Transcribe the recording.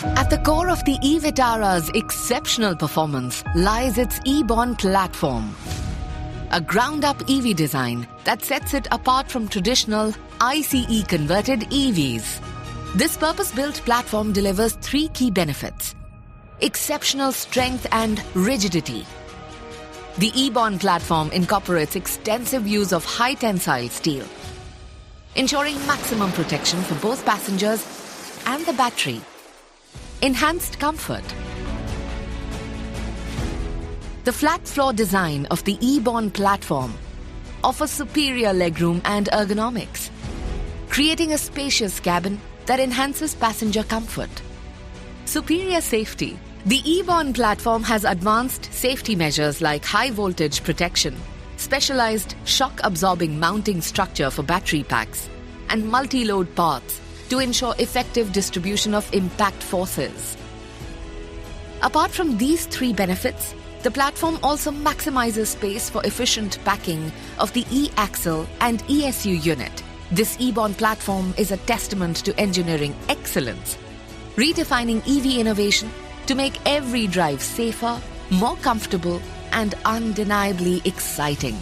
At the core of the Vitara's exceptional performance lies its e-born platform, a ground-up EV design that sets it apart from traditional ICE-converted EVs. This purpose-built platform delivers three key benefits: exceptional strength and rigidity. The e-born platform incorporates extensive use of high-tensile steel, ensuring maximum protection for both passengers and the battery. Enhanced comfort. The flat floor design of the e-born platform offers superior legroom and ergonomics, creating a spacious cabin that enhances passenger comfort. Superior safety. The e-born platform has advanced safety measures like high voltage protection, specialized shock-absorbing mounting structure for battery packs, and multi-load paths to ensure effective distribution of impact forces. Apart from these three benefits, the platform also maximizes space for efficient packing of the e-axle and ESU unit. This e-born platform is a testament to engineering excellence, redefining EV innovation to make every drive safer, more comfortable, and undeniably exciting.